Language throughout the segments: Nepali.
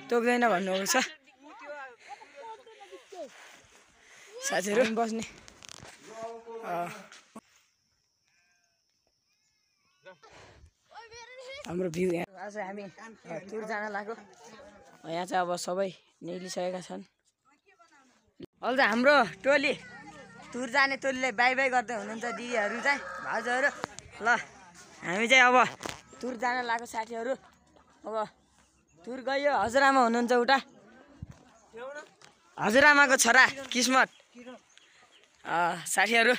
तोक्दैन भन्नुभएको छ साथीहरू बस्ने हाम्रो भ्यू यहाँ आज हामी टुर जान लाग्यो यहाँ चाहिँ अब सबै निक्लिसकेका छन् अहिले चाहिँ हाम्रो टोली टुर जाने टोलीलाई बाई बाई गर्दै हुनुहुन्छ दिदीहरू चाहिँ भाउजूहरू ल हामी चाहिँ अब टुर जान लाग्यो साथीहरू अब टुर गयो हजुरआमा हुनुहुन्छ उता हजुरआमाको छोरा किस्मत साथीहरू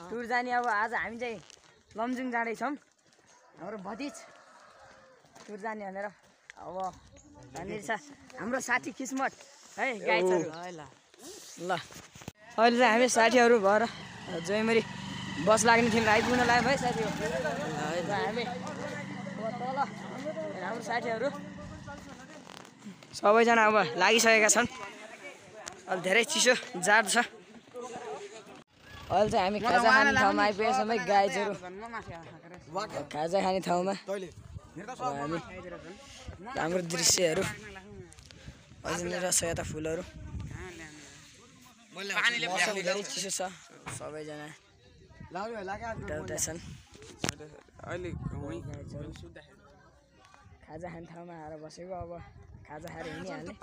टुर जाने अब आज हामी चाहिँ लमजुङ जाँदैछौँ हाम्रो भतिज टुर जाने भनेर अब यहाँनिर छ हाम्रो साथी किस्मत है गाइजहरू ल अहिले चाहिँ हामी साथीहरू भएर जयमरी बस लाग्ने थियौँ आइपुग्न लाग्यो है साथीहरू हामी तल हाम्रो साथीहरू सबैजना अब लागिसकेका छन् अहिले धेरै चिसो जाडो छ अहिले चाहिँ हामी खाजा खाने ठाउँमा आइपुगेका छौँ है गाइजहरू खाजा खाने ठाउँमा हामी राम्रो दृश्यहरू अझै रहेछ यता फुलहरू मौसम धेरै चिसो छ सबैजना उता छन् खाजा खाने ठाउँमा आएर बसेको अब खाजा खाएर हिँडिहाल्ने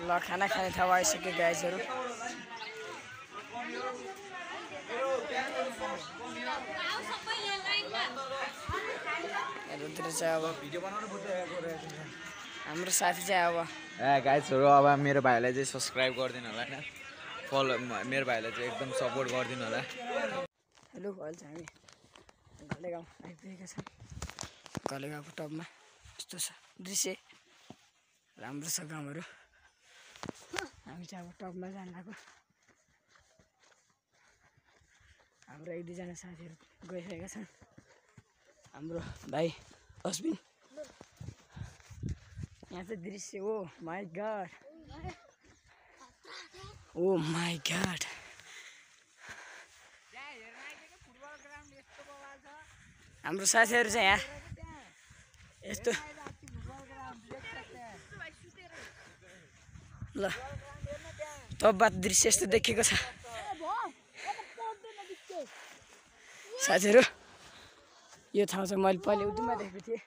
ल खाना खाने ठाउँ आइसक्यो गाइजहरू हाम्रो साथी चाहिँ अब गाइजहरू अब मेरो भाइलाई चाहिँ सब्सक्राइब गरिदिनु होला होइन फलो मेरो भाइलाई चाहिँ एकदम सपोर्ट गरिदिनु होला हेलो अहिले चाहिँ हामी घलेगाउँ आइपुगेका छौँ घलेगाउँको टपमा यस्तो छ दृश्य राम्रो छ गाउँहरू हामी चाहिँ अब टपमा जान लाग्यो हाम्रो एक दुईजना साथीहरू गइसकेका छन् हाम्रो भाइ अश्विन यहाँ चाहिँ दृश्य ओ माई गॉड हाम्रो साथीहरू चाहिँ यहाँ यस्तो ल तबबाट दृश्य यस्तो देखेको छ साथीहरू यो ठाउँ चाहिँ मैले पहिले उतुमा देखेको थिएँ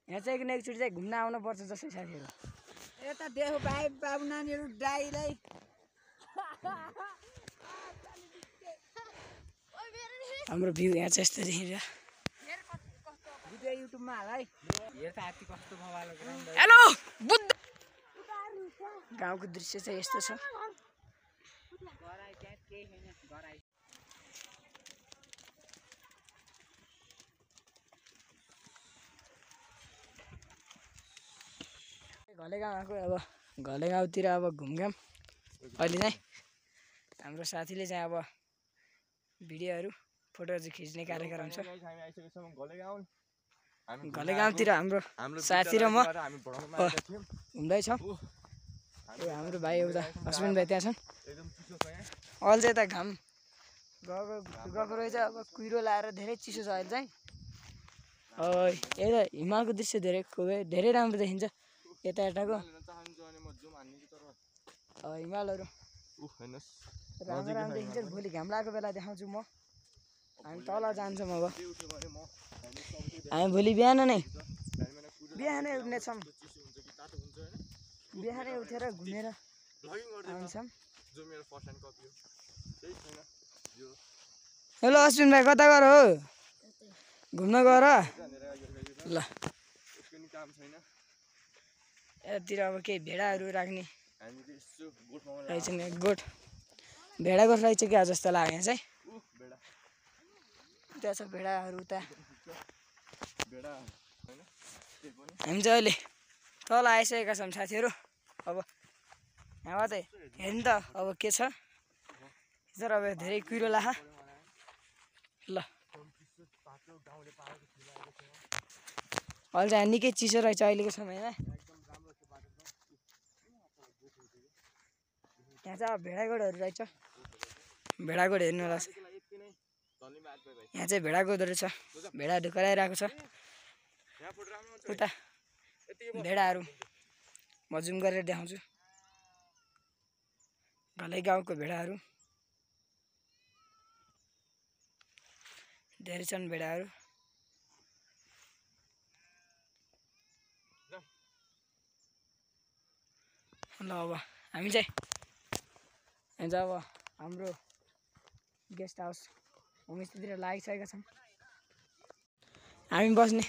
यहाँ चाहिँ एकचोटि चाहिँ घुम्न आउनुपर्छ जस्तै साथीहरू यता देखो भाइ बाबु नानीहरू दाइलाई हाम्रो भ्यू यहाँ चाहिँ यस्तो देखिन्छ युट्युबमा हाल है हेलो बुद्ध गाउँको दृश्य चाहिँ यस्तो छ घलेगाउँ आएको अब घलेगाउँतिर अब घुमघाम अहिले चाहिँ हाम्रो साथीले चाहिँ अब भिडियोहरू फोटोहरू चाहिँ खिच्ने कार्यक्रम छ घलेगाउँतिर हाम्रो साथी र म घुम्दैछौँ हाम्रो भाइ एउटा हस्बेन्ड भाइ त्यहाँ छन् अहिले चाहिँ यता घाम गएको रहेछ अब कुहिरो लाएर धेरै चिसो छ अहिले चाहिँ यता हिमालको दृश्य धेरै राम्रो देखिन्छ यता यताको हिमालहरू राम्रो राम्रो देखिन्छ भोलि घाम लागेको बेला देखाउँछु म हामी तल जान्छौँ अब हामी भोलि बिहानै उठ्नेछौँ बिहानै उठेर घुमेर आउँछौँ हेलो अश्विन भाइ कता गर हो घुम्न गएर ल यतातिर अब केही भेडाहरू राख्ने रहेछ नि गोठ भेडा गोठ रहेछ क्या जस्तो लाग्यो चाहिँ त्यहाँ छ भेडाहरू उता हामी चाहिँ अहिले तल आइसकेका छौँ साथीहरू अब यहाँबाट हेर्नु त अब के छ तर अब धेरै कुहिरो लाख ल अहिले चाहिँ निकै चिसो रहेछ अहिलेको समयमा यहाँ चाहिँ अब भेडागोडहरू रहेछ भेडागोड हेर्नु होला यहाँ चाहिँ भेडागोडहरू छ भेडाहरू कराइरहेको छ उता भेडाहरू म जुम गरेर देखाउँछु घलै गाउँको भेडाहरू धेरै छन् भेडाहरू ल अब हामी चाहिँ अब हाम्रो गेस्ट हाउस होमस्टेतिर लागिसकेका छौँ हामी बस्ने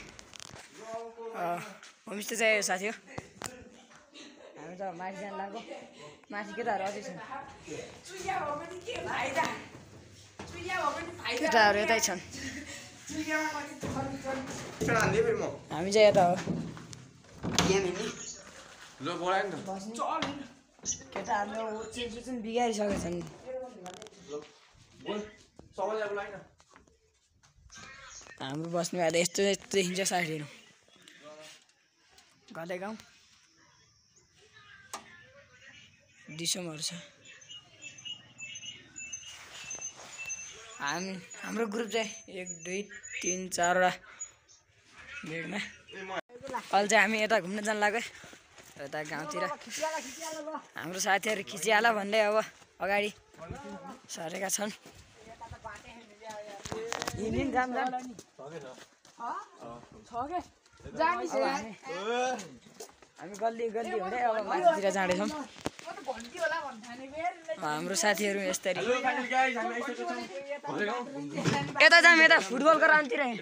होमस्टे चाहिँ साथी हो हामी त माथि जान लाग्यो माथि केटाहरू अझै छन् केटाहरू यतै छन् हामी चाहिँ यता हो केटाहरूले चेन बिगारिसकेका छन् हाम्रो बस्ने भए यस्तो यस्तो देखिन्छ साइडहरू गले गाउँ डिसोमहरू छ हाम्रो ग्रुप चाहिँ 1 2 3 4वटा भिडमा अहिले चाहिँ हामी यता घुम्न जान लाग्यो यता गाउँतिर हाम्रो साथीहरू खिचिहाल भन्दै अब अगाडि सरेका छन् हामी गल्ली गल्ली हुँदै अब माथितिर जाँदैछौँ हाम्रो साथीहरू यस्तरी यता जाऊँ यता फुटबल ग्राउन्डतिर हामी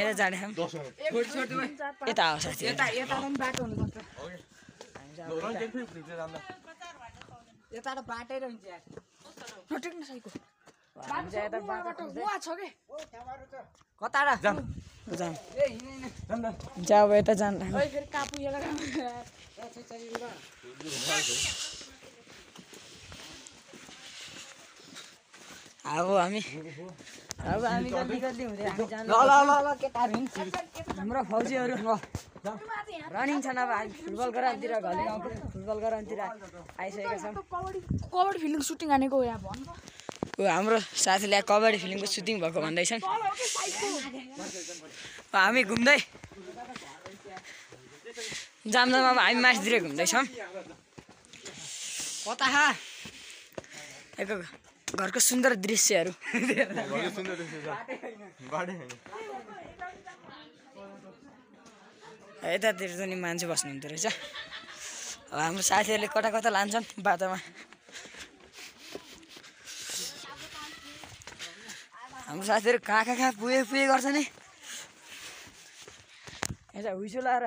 यता जाँदैछौँ यता हो साथी अब यता जान्छ अब हामी गल्ली गल्ली हुँदै हामी जानु हाम्रो फौजीहरू रनिङ छन् अब हामी फुटबल ग्राउन्डतिर घले गाउँको फुटबल ग्राउन्डतिर आइसकेका छौँ कबड्डी फिल्म सुटिङ हानेको यहाँ भन्नु हाम्रो साथीले कबड्डी फिल्मको सुटिङ भएको भन्दैछन् हामी घुम्दै जामजामा हामी माथितिर घुम्दैछौँ कता घरको सुन्दर दृश्यहरू यतातिर चाहिँ नि मान्छे बस्नुहुँदो रहेछ अब हाम्रो साथीहरूले कता कता लान्छन् बाटोमा हाम्रो साथीहरू कहाँ पुगे गर्छ नि यता हुइसो लाएर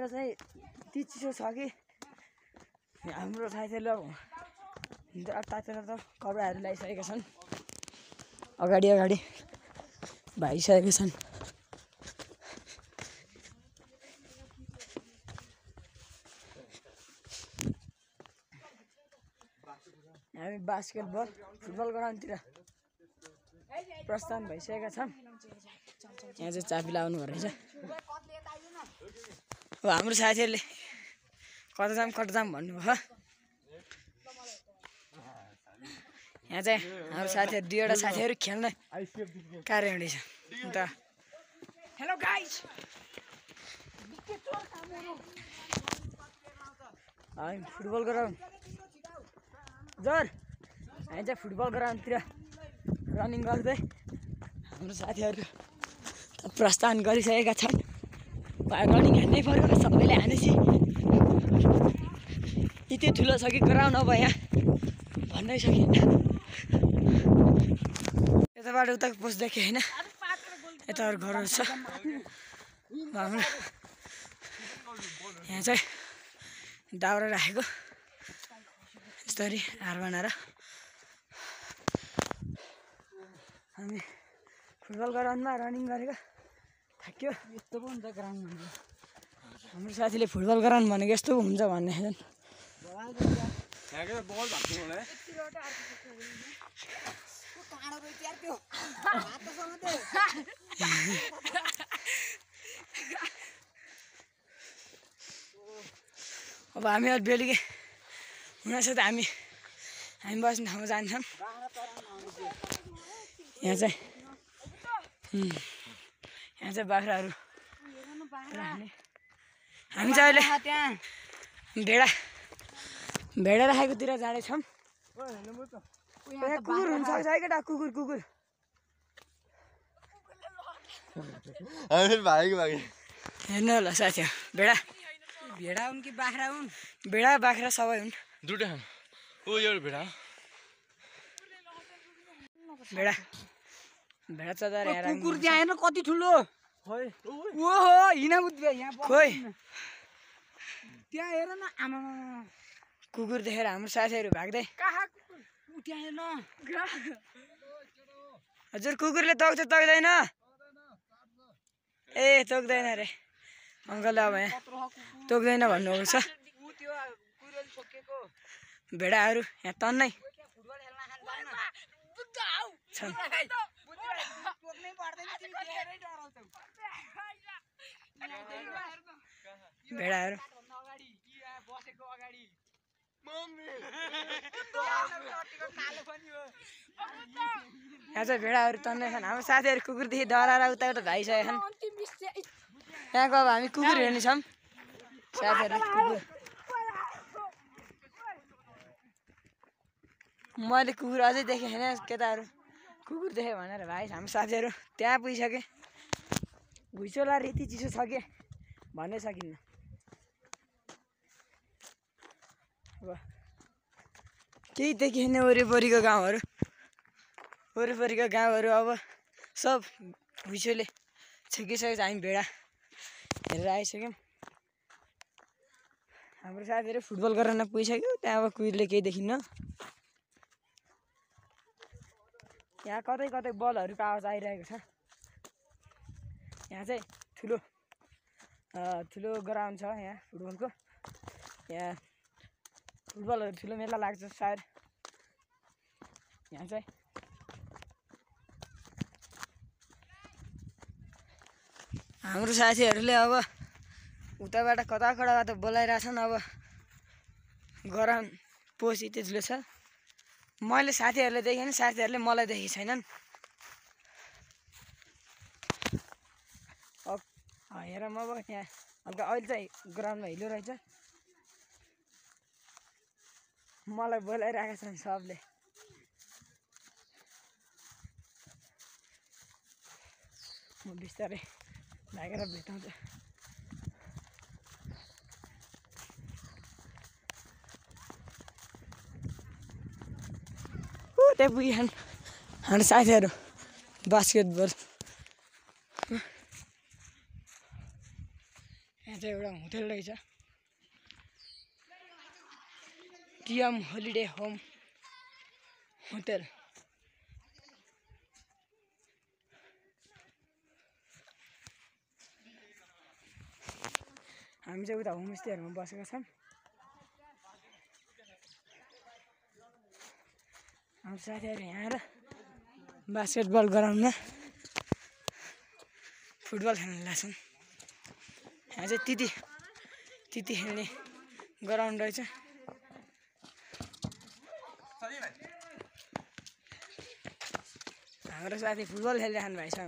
चाहिँ यति चिसो छ कि हाम्रो साथीहरूले तातेर त कपडाहरू लगाइसकेका छन् अगाडि भागिसकेका छन् हामी बास्केटबल फुटबल ग्राउन्डतिर प्रस्थान भइसकेका छन् यहाँ चाहिँ चाबी लाउनु भएको रहेछ अब हाम्रो साथीहरूले कता जाम भन्नुभयो यहाँ चाहिँ हाम्रो साथीहरू 2वटा साथीहरू खेल्न कार्य हुँदैछ अन्त हेलो गाइस हामी फुटबल ग्राउन्ड हामी चाहिँ फुटबल ग्राउन्डतिर रनिङ गर्दै हाम्रो साथीहरू प्रस्थान गरिसकेका छन् रनिङ हान्नै पर्यो सबैले हानेपछि यति ठुलो छ कि ग्राउन्ड अब यहाँ भन्नै सकिन्न यताबाट उता पस्दाखेरि होइन यताहरू घरहरू छ यहाँ चाहिँ दाउरा राखेको यस्तरी हार बनाएर हामी फुटबल ग्राउन्डमा रनिङ गरेको थाक्यो। यस्तो पो हुन्छ ग्राउन्ड भनेको। हाम्रो साथीले फुटबल ग्राउन्ड भनेको यस्तो हुन्छ भन्ने छन्। काँडो रहेछ यार त्यो हातसँग त्यो। अब हामी अलि बेलुकी हुनसक्छ त हामी बस्ने ठाउँमा जान्छौँ। यहाँ चाहिँ बाख्राहरू राख्ने। हामी चाहिँ अहिले त्यहाँ भेडा राखेकोतिर जाँदैछौँ। कुकुर हुनसक्छ है केटा, कुकुर हेर्नु होला साथी, भेडा भेडा हुन् कि बाख्रा हुन्? भेडा बाख्रा सबै हुन्। दुइटै एउटा भेडा चदार यहाँ कुकुर त्यहाँ हेर्न कति ठुलो। ओहो हिँड बुझ्यो यहाँ खोइ त्यहाँ हेर न। आमा कुकुर देखेर हाम्रो साथीहरू भाग्दै। कहाँ कुकुर? त्यहाँ हेर्न। हजुर कुकुरले तोक्दैन? ए तोक्दैन रे अङ्कलले अब यहाँ तोक्दैन भन्नुभएको छ। भेडाहरू यहाँ तन्नै छन्। भेडाहरू यहाँ चाहिँ भेडाहरू तन्नै छन्। हाम्रो साथीहरू कुकुरदेखि डराएर उता धाइसकेका छन्। यहाँको अब हामी कुकुर हेर्नेछौँ साथीहरू। मैले कुकुर अझै देखेँ होइन, केटाहरू कुकुर देखेँ भनेर भाइ हाम्रो साथीहरू त्यहाँ पुगिसके। भुइँचोला रेती चिसो छ कि भन्नै सकिन्न। अब केही देखिएन वरिपरिको गाउँहरू अब सब भुइँचोले छेकिसकेको छ। हामी भेडा हेरेर आइसक्यौँ। हाम्रो साथीहरू फुटबल गर्न पुगिसक्यो। त्यहाँ अब कुकुरले केही देखिन्न। यहाँ कतै बलहरूको आवाज आइरहेको छ। यहाँ चाहिँ ठुलो ग्राउन्ड छ यहाँ फुटबलको। यहाँ फुटबलहरू ठुलो मेला लाग्छ सायद। यहाँ चाहिँ हाम्रो साथीहरूले अब उताबाट कताबाट बोलाइरहेछन्। अब ग्राउन्ड पोस्ट यति ठुलो छ। मैले साथीहरूले देखेँ, साथीहरूले मलाई देखेको छैनन्। हेर म अब यहाँ हल्का अहिले चाहिँ ग्राउन्डमा हिलो रहेछ। मलाई बोलाइरहेका छन् सबले। म बिस्तारै भागेर भेटाउँछु। त्यहाँ पुगिहाल्नु हाम्रो साथीहरू बास्केटबल। यहाँ चाहिँ एउटा होटेल रहेछ, टिएम होलिडे होम होटेल। हामी चाहिँ उता होमस्टेहरूमा बसेका छौँ। हाम्रो साथीहरू यहाँ र बास्केटबल ग्राउन्डमा फुटबल खेल्न लाग्छन्। यहाँ चाहिँ त्यति खेल्ने ग्राउन्ड रहेछ। हाम्रो साथी फुटबल खेलिरहनु भएको छ।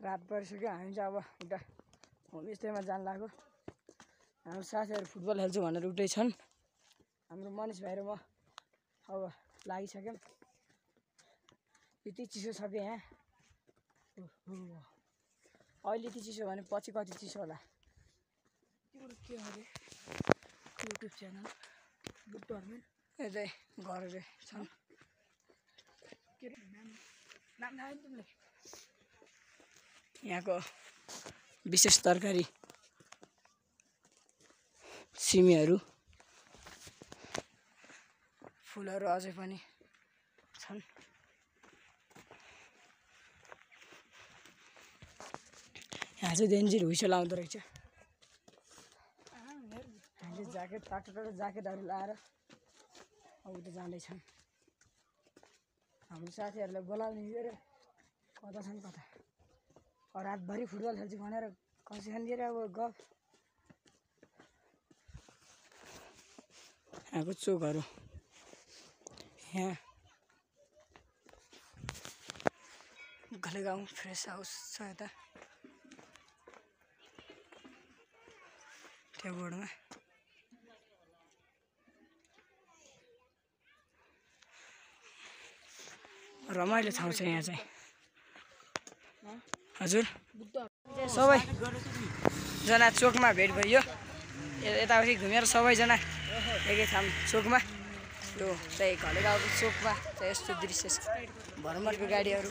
रात परिसक्यो। हामी चाहिँ अब उता होमस्टेमा जान लाग्यो। हाम्रो साथीहरू फुटबल खेल्छु भनेर उठै छन्। हाम्रो मनिष भाइ र म अब लागिसक्यौँ। यति चिसो छ कि यहाँ। अहिले यति चिसो भने पछि कति चिसो होला। के अरे युट्युब च्यानल गुड टर्मेन यतै गरेर छन्। के अरे नाम थाहा नि तिमीले? यहाँको विशेष तरकारी सिमीहरू फुलहरू अझै पनि छन्। यहाँ चाहिँ डेन्जर हुइसो लाउँदो रहेछ। हामीले ज्याकेट टाटो ज्याकेटहरू लाएर अब उता जाँदैछन्। हाम्रो साथीहरूलाई बोलाउने अरे कता छन् कता रातभरि फुटबल खेल्छु भनेर कसिखान दिएर अब गफ। यहाँको चोकहरू यहाँ घलेगाउँ फ्रेस हाउस छ यता त्यो बोर्डमा। रमाइलो ठाउँ छ यहाँ चाहिँ। हजुर सबैजना चोकमा भेट भयो। यताउति घुमेर सबैजना एकै ठाउँ चोकमा। यो चाहिँ घलेगाउँको चोकमा चाहिँ यस्तो दृश्य छ। भरमरको गाडीहरू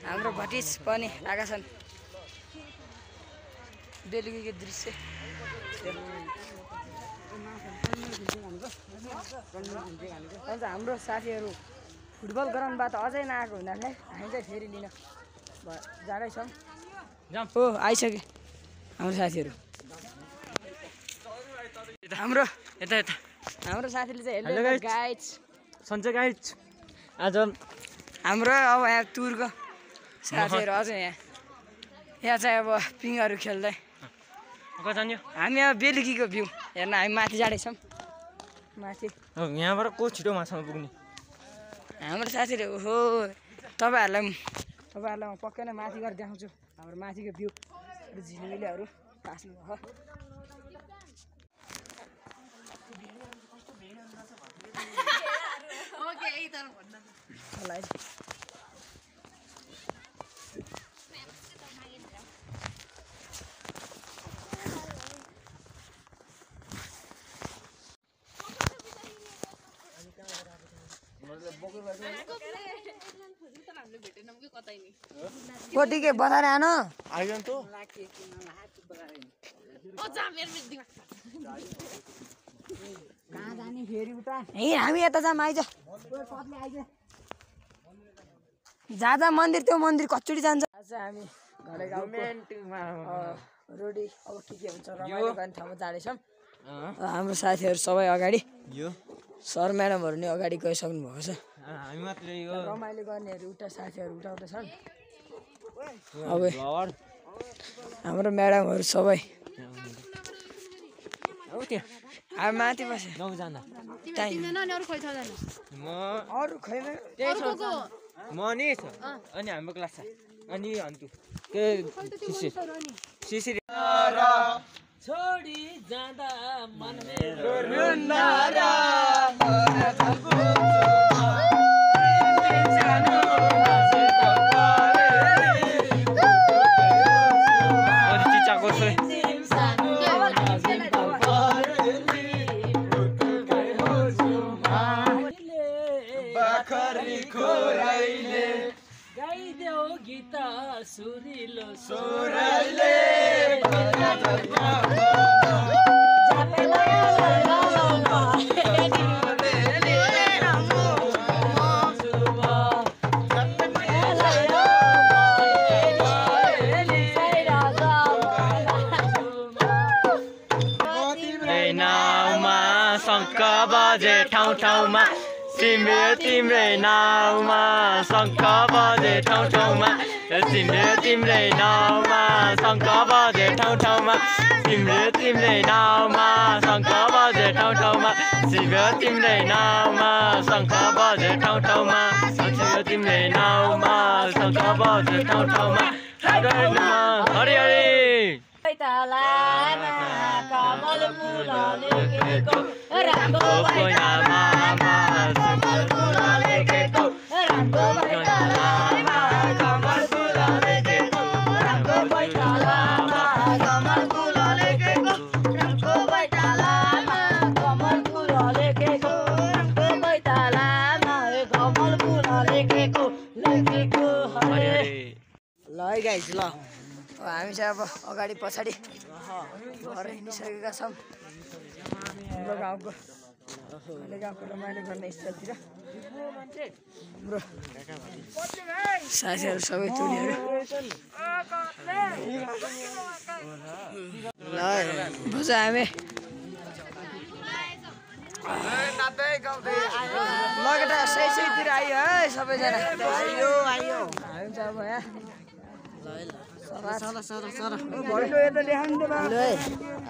हाम्रो भटिज पनि आएका छन्। बेलुकीको दृश्य अन्त हाम्रो साथीहरू फुटबल ग्राउन्डबाट अझै नआएको हुनाले हामी चाहिँ फेरि लिन जाँदैछौँ। हो आइसक्यो हाम्रो साथीहरू। हाम्रो हाम्रो साथीले चाहिँ हेल्लो गाइड्स सन्चै गाइड्स आज हाम्रो अब यहाँ टुरको साथीहरू अझै यहाँ चाहिँ अब पिङहरू खेल्दै कहाँ जान्यो? हामी अब बेलुकीको भ्यू हेर्न हामी माथि जाँदैछौँ। माथि यहाँबाट को छिटो माछामा पुग्ने? हाम्रो साथीहरू हो तपाईँहरूलाई म पक्कै नै माथि गएर देखाउँछु हाम्रो माथिको भ्यू झिलिमिलीहरू काट्नु भयो। कोटी के बताएर आन आइजन तो कहाँ जाने फेरि उता ए हामी यता जाऊँ आइज जाँदा मन्दिर त्यो मन्दिर कचोडी जान्छ। आज हामी घलेगाउँको रोडी अब के हुन्छ रमाइलो गर्ने ठाउँमा जाँदैछौँ। हाम्रो साथीहरू सबै अगाडि यो सर म्याडमहरू नि अगाडि गइसक्नु भएको छ। हामी मात्रै यो रमाइलो गर्नेहरू उता साथीहरू उठाउँदैछन्। अब हाम्रो म्याडमहरू सबै हामी माथि बस्यो नौजना म अरू खैमा म नि छ अनि हाम्रो क्लास छ अनि हन्तु के शिशिर छोडी जाँदा मन मेरो रुन्नारा सुरिलो सोरले नाउमा शङ्ख बजे ठाउँ ठाउँमा तिम्रै नाउमा शङ्ख बजे ठाउँ ठाउँमा तिम्रै नाउमा शङ्ख बजे ठाउँ ठाउँमा तिम्रै नाउमा शङ्ख बजे ठाउँ ठाउँमा तिम्रै नाउमा शङ्ख बजे ठाउँ ठाउँमा तिम्रै नाउमा शङ्ख बजे ठाउँ ठाउँमा हरि हरि कमल फुल लेखेको राम्रो भैनामा कमल फुल लेखेको राम्रो भैनामा कमल फुल लेखेको राम्रो भैनामा कमल फुल लेखेको राम्रो भैनामा कमल फुल लेखेको राम्रो भैनामा कमल फुल लेखेको गाइस ल हामी चाहिँ अब अगाडि पछाडि घर हिँडिसकेका छौँ हाम्रो गाउँको अहिले गाउँको रमाइलो गर्ने स्थलतिर हाम्रो साथीहरू सबै टोलीहरू ल बज हामी लगेटा सहीतिर आयो है सबैजना आयो आयो हामी चाहिँ अब यहाँ भैलो यता देखाउनु त ल है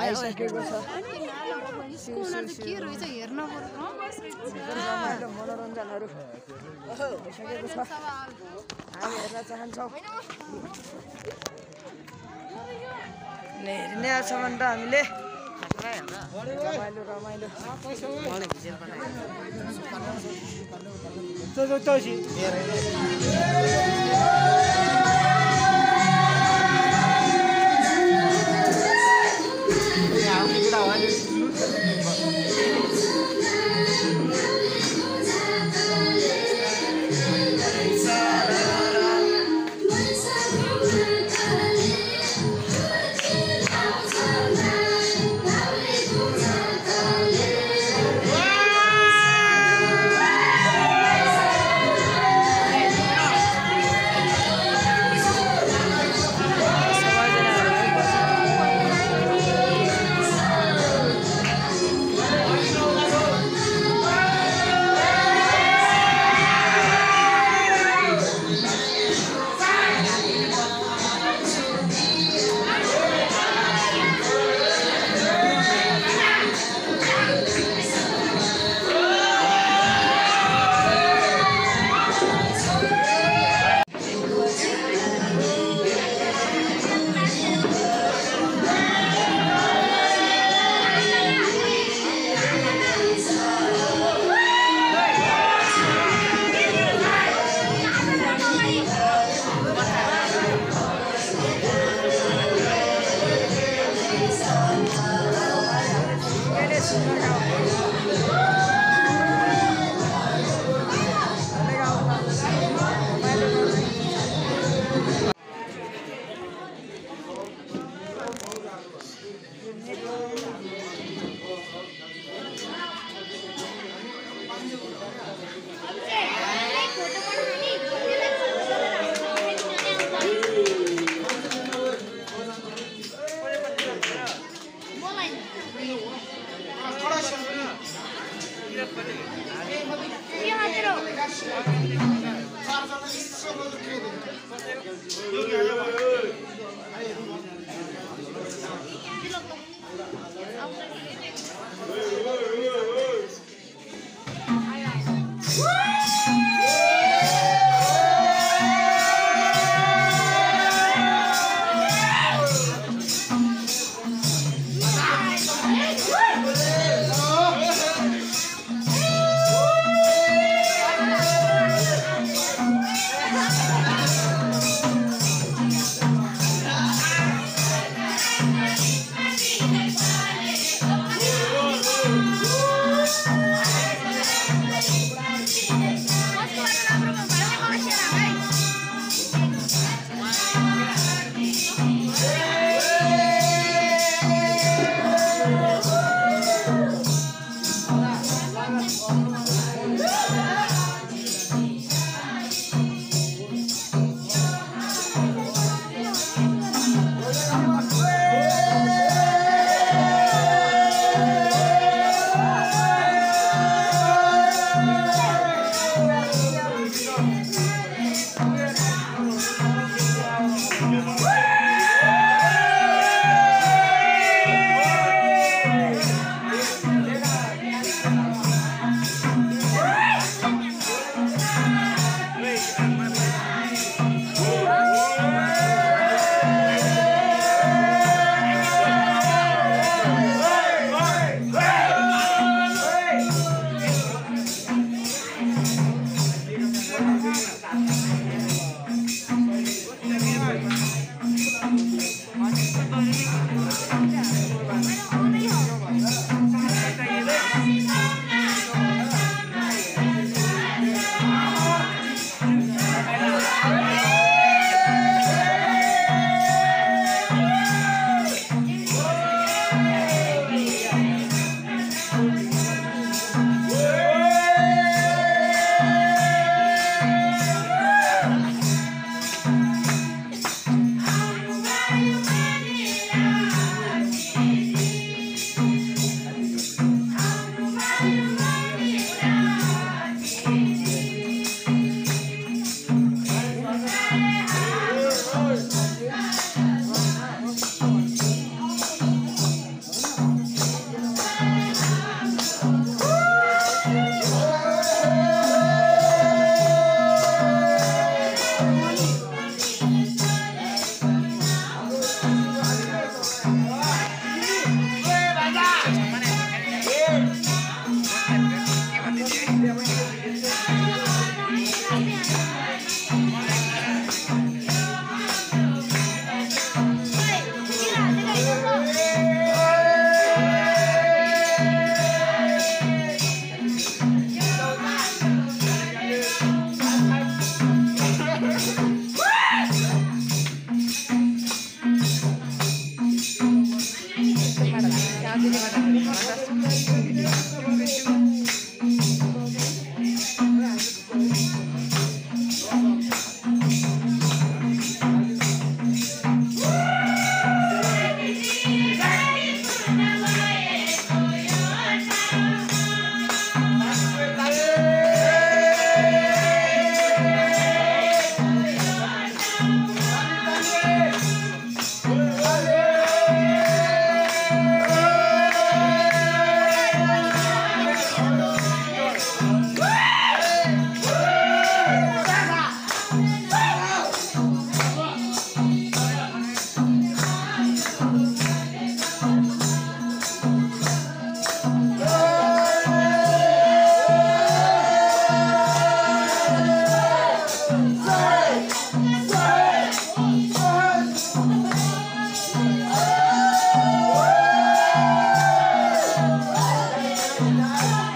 आइसकेको छ रमाइलो मनोरञ्जनहरू भइसकेको छ हामी हेर्न चाहन्छौँ हेर्ने छ भने त हामीले रमाइलो Hey!